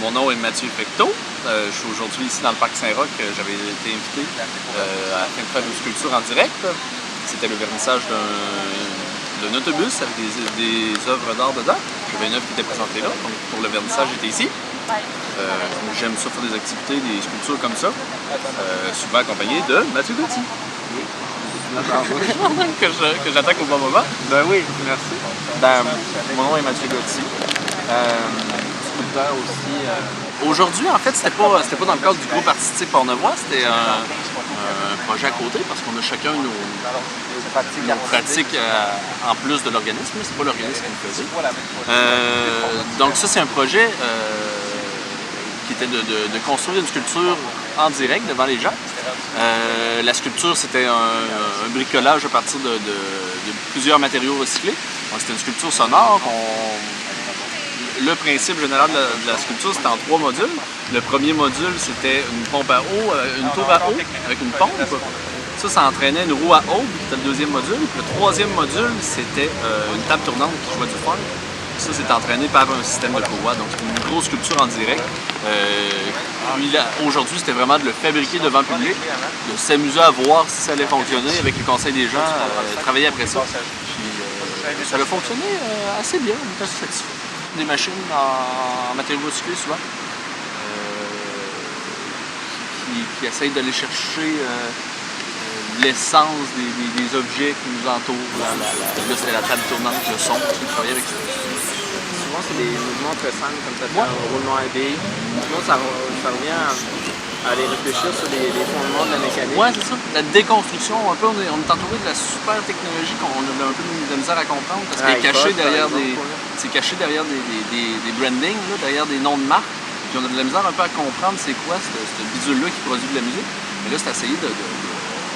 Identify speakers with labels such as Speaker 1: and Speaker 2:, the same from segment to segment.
Speaker 1: Mon nom est Mathieu Fecteau. Je suis aujourd'hui ici dans le parc Saint-Roch. J'avais été invité afin de faire une sculpture en direct. C'était le vernissage d'un autobus avec des œuvres d'art dedans. J'avais une œuvre qui était présentée là. Donc pour le vernissage, j'étais ici. J'aime ça faire des activités, des sculptures comme ça, souvent accompagné de Mathieu Gauthier. que j'attaque au bon moment.
Speaker 2: Ben oui, merci.
Speaker 1: Mon nom est Mathieu Gauthier.
Speaker 2: Sculpteur aussi.
Speaker 1: Aujourd'hui, en fait, c'était pas dans le cadre du groupe artistique Pornevoix, c'était un projet à côté parce qu'on a chacun nos pratiques en plus de l'organisme. C'est pas l'organisme qui le faisait. Donc ça, c'est un projet qui était de construire une sculpture en direct devant les gens. La sculpture, c'était un bricolage à partir de plusieurs matériaux recyclés. C'était une sculpture sonore. Le principe général de la sculpture, c'était en 3 modules. Le premier module, c'était une pompe à eau, une tour à eau avec une pompe. Ça entraînait une roue à eau, c'était le deuxième module. Le troisième module, c'était une table tournante qui jouait du fer. Ça, c'est entraîné par un système de courroie, donc c'est une grosse sculpture en direct. Aujourd'hui, c'était vraiment de le fabriquer devant le public, de s'amuser à voir si ça allait fonctionner avec le conseil des gens, travailler après ça. Puis, ça a fonctionné assez bien, on était assez satisfait. Des machines en matériaux recyclés, souvent, qui essayent d'aller chercher l'essence des objets qui nous entourent. Là, c'était la table tournante, le son, je travaillais avec ça.
Speaker 2: Souvent, c'est des mouvements très simples, comme ça fait un roulement à billes. Sinon, ça revient à aller réfléchir sur les fondements de la mécanique.
Speaker 1: Ouais, c'est ça. La déconstruction, un peu, on est entouré de la super technologie qu'on a un peu de misère à comprendre parce qu'elle est cachée derrière des brandings, là, derrière des noms de marques. Puis on a de la misère un peu à comprendre c'est quoi ce bidule-là qui produit de la musique. Mais là, c'est essayer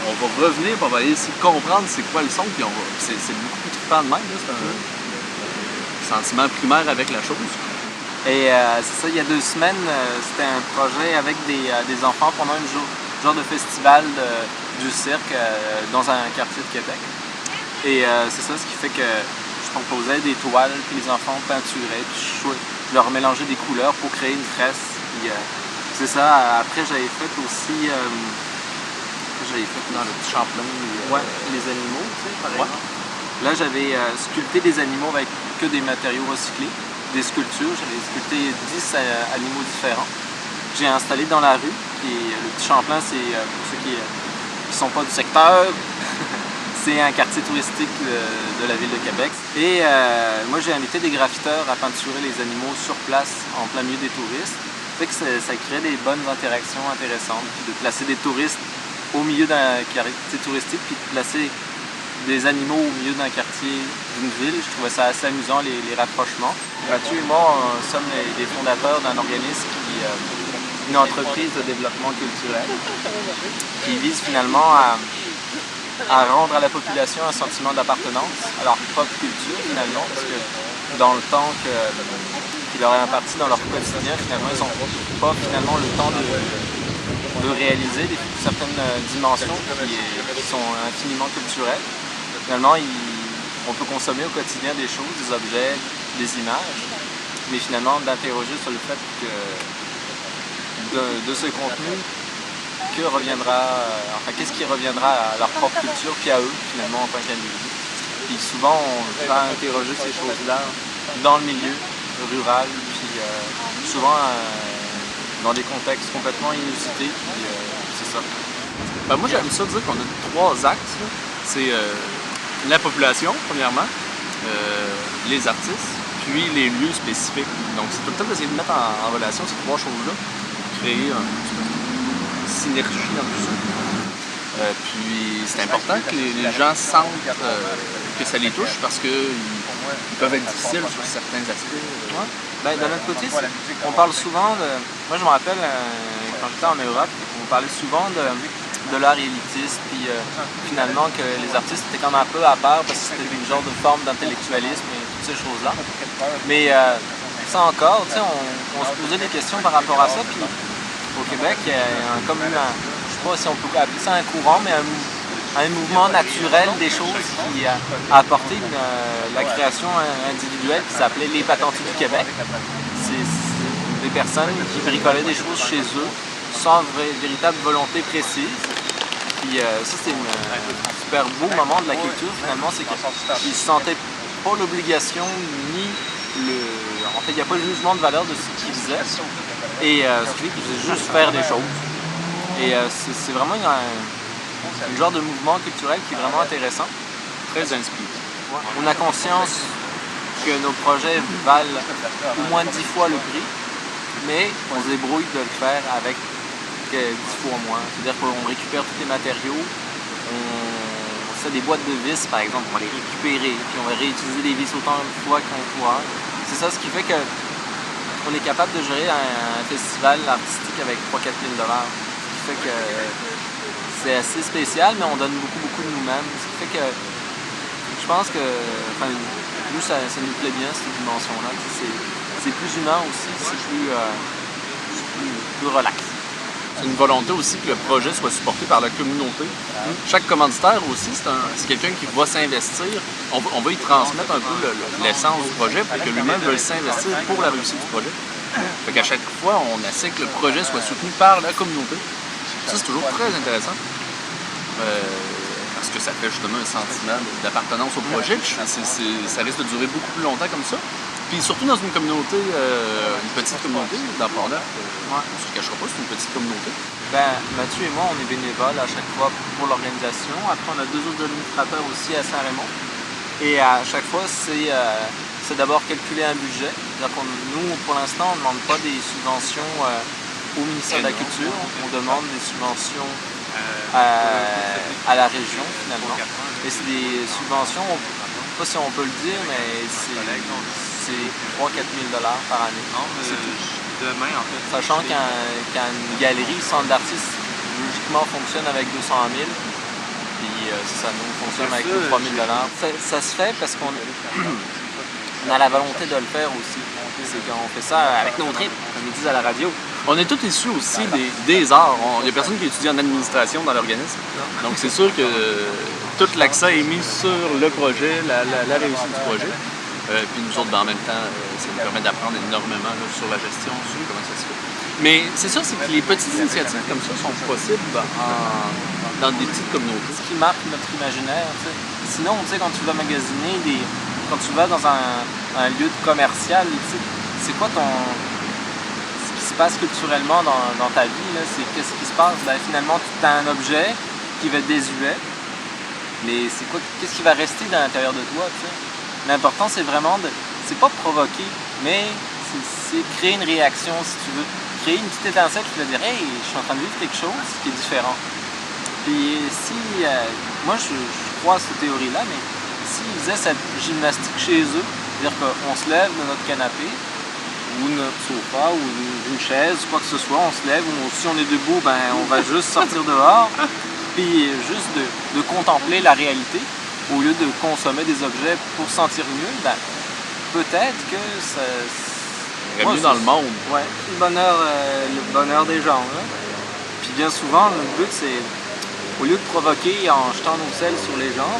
Speaker 1: on va revenir, on va essayer de comprendre c'est quoi le son, puis c'est beaucoup plus trippant de même. C'est un sentiment primaire avec la chose.
Speaker 2: Et c'est ça, il y a 2 semaines, c'était un projet avec des enfants pendant un genre de festival du cirque dans un quartier de Québec. Et c'est ça, ce qui fait que je proposais des toiles, puis les enfants peinturaient, puis je leur mélangeais des couleurs pour créer une tresse. Puis c'est ça, après j'avais fait aussi... j'avais fait dans le petit Champlain les animaux, tu sais, par exemple. Là, j'avais sculpté des animaux avec que des matériaux recyclés, des sculptures. J'avais sculpté 10 animaux différents. J'ai installé dans la rue. Et le petit Champlain, c'est pour ceux qui ne sont pas du secteur, c'est un quartier touristique de la ville de Québec. Et moi, j'ai invité des graffiteurs à peinturer les animaux sur place, en plein milieu des touristes. Ça fait que ça crée des bonnes interactions intéressantes. Puis de placer des touristes au milieu d'un quartier touristique, puis de placer des animaux au milieu d'un quartier d'une ville. Je trouvais ça assez amusant, les rapprochements. Mathieu et moi, nous sommes les fondateurs d'un organisme une entreprise de développement culturel qui vise finalement à rendre à la population un sentiment d'appartenance à leur propre culture finalement, parce que dans le temps qui leur est imparti dans leur quotidien, finalement, ils n'ont pas finalement le temps de réaliser certaines dimensions qui sont infiniment culturelles. Finalement, on peut consommer au quotidien des choses, des objets, des images, mais finalement d'interroger sur le fait que de ce contenu, qu'est-ce qui reviendra à leur propre culture, puis à eux, finalement, en tant qu'individus. Puis souvent, on va interroger ces choses-là dans le milieu rural, puis souvent dans des contextes complètement inusités, puis c'est ça.
Speaker 1: Ben, moi, j'aime ça dire qu'on a 3 axes. C'est la population, premièrement, les artistes, puis les lieux spécifiques. Donc, c'est tout le temps d'essayer de mettre en relation ces 3 choses-là, créer une synergie dans tout ça. Puis, c'est important que les gens sentent que ça les touche parce qu'ils peuvent être difficiles sur certains aspects.
Speaker 2: Ben, d'un autre côté, on parle souvent de... Moi, je me rappelle, quand j'étais en Europe, on parlait souvent de l'art élitiste, puis finalement que les artistes étaient comme un peu à part parce que c'était une genre de forme d'intellectualisme et toutes ces choses-là. Mais ça encore, tu sais, on se posait des questions par rapport à ça, puis au Québec, il y a comme eu je sais pas si on peut appeler ça un courant, mais un mouvement naturel des choses qui a apporté la création individuelle qui s'appelait Les Patentis du Québec. des personnes qui bricolaient des choses chez eux sans véritable volonté précise. Puis ça, c'est un super beau moment de la culture, finalement, c'est qu'ils ne sentaient pas l'obligation ni le... En fait, il n'y a pas de jugement de valeur de ce qu'ils faisaient. Et ce qui fait qu'ils faisaient juste faire des choses. Et c'est vraiment un genre de mouvement culturel qui est vraiment intéressant.
Speaker 1: Très inspirant.
Speaker 2: On a conscience que nos projets valent au moins 10 fois le prix, mais on se débrouille de le faire avec 10 fois moins. C'est-à-dire qu'on récupère tous les matériaux, on fait des boîtes de vis par exemple, on va les récupérer, puis on va réutiliser les vis autant de fois qu'on pourra. C'est ça ce qui fait qu'on est capable de gérer un festival artistique avec 3 000 à 4 000 $. Ce qui fait que c'est assez spécial, mais on donne beaucoup de nous-mêmes. Ce qui fait que je pense que nous, ça nous plaît bien cette dimension-là. C'est plus humain aussi, c'est plus relax.
Speaker 1: C'est une volonté aussi que le projet soit supporté par la communauté. Chaque commanditaire aussi, c'est quelqu'un qui va s'investir. On va y transmettre un peu l'essence du projet pour que lui-même veuille s'investir pour la réussite du projet. Fait qu'à chaque fois, on essaie que le projet soit soutenu par la communauté. Ça, c'est toujours très intéressant. Parce que ça fait justement un sentiment d'appartenance au projet. Ça risque de durer beaucoup plus longtemps comme ça. Puis surtout dans une communauté, une petite communauté, dans Port-Neuf, on ne se cachera pas, c'est une petite communauté.
Speaker 2: Mathieu et moi, on est bénévoles à chaque fois pour l'organisation. Après, on a 2 autres administrateurs aussi à Saint-Raymond. Et à chaque fois, c'est d'abord calculer un budget. Nous, pour l'instant, on ne demande pas des subventions au ministère de la Culture. On demande des subventions à la région, finalement. Et c'est des subventions, je ne sais pas si on peut le dire, mais c'est 3 000 à 4 000 $ par année. C'est tout.
Speaker 3: Demain, en fait.
Speaker 2: Sachant qu'une galerie, centre d'artistes, logiquement fonctionne avec 200 000. Puis ça nous fonctionne avec 3 000 $. Ça se fait parce qu'on a la volonté de le faire aussi. C'est qu'on fait ça avec nos tripes, comme ils disent à la radio.
Speaker 1: On est tous issus aussi des arts. Il n'y a personne qui étudie en administration dans l'organisme. Donc c'est sûr que tout l'accent est mis sur le projet, la réussite du projet. Puis nous autres, en même temps, ça nous permet d'apprendre énormément là, sur la gestion, sur comment ça se fait. Mais c'est sûr, c'est que les petites initiatives comme ça sont possibles dans des petites communautés.
Speaker 2: Ce qui marque notre imaginaire, tu sais. Sinon, tu sais, quand tu vas magasiner, quand tu vas dans un lieu commercial, tu sais, c'est quoi ce qui se passe culturellement dans ta vie, là? C'est qu'est-ce qui se passe? Finalement, tu as un objet qui va être désuet, mais qu'est-ce qui va rester dans l'intérieur de toi, tu sais? L'important, c'est vraiment c'est pas provoquer, mais c'est créer une réaction, si tu veux. Créer une petite étincelle qui va dire « Hey, je suis en train de vivre quelque chose qui est différent. » Puis moi, je crois à cette théorie-là, mais s'ils faisaient cette gymnastique chez eux, c'est-à-dire qu'on se lève de notre canapé, ou notre sofa, ou une chaise, quoi que ce soit, on se lève, ou si on est debout, on va juste sortir dehors, puis juste de contempler la réalité, au lieu de consommer des objets pour se sentir mieux, peut-être que ça...
Speaker 1: Mieux dans le monde.
Speaker 2: Oui, le bonheur des gens. Là. Puis bien souvent, notre but, c'est, au lieu de provoquer en jetant nos selles sur les gens,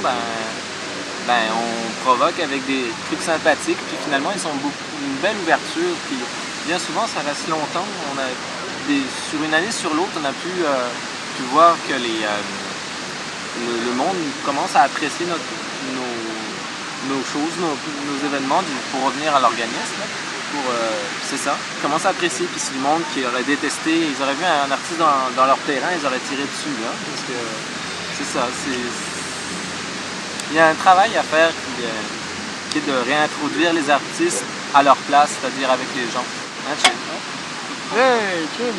Speaker 2: on provoque avec des trucs sympathiques, puis finalement, ils sont une belle ouverture. Puis bien souvent, ça reste longtemps. Sur une année sur l'autre, on a pu voir que le monde commence à apprécier nos choses, nos événements, pour revenir à l'organisme. C'est ça, ils commencent à apprécier, puis c'est du monde qui aurait détesté, ils auraient vu un artiste dans leur terrain, ils auraient tiré dessus, là, parce que c'est ça, il y a un travail à faire qui est de réintroduire les artistes à leur place, c'est-à-dire avec les gens. Hein, Chill?
Speaker 1: Hey, chill.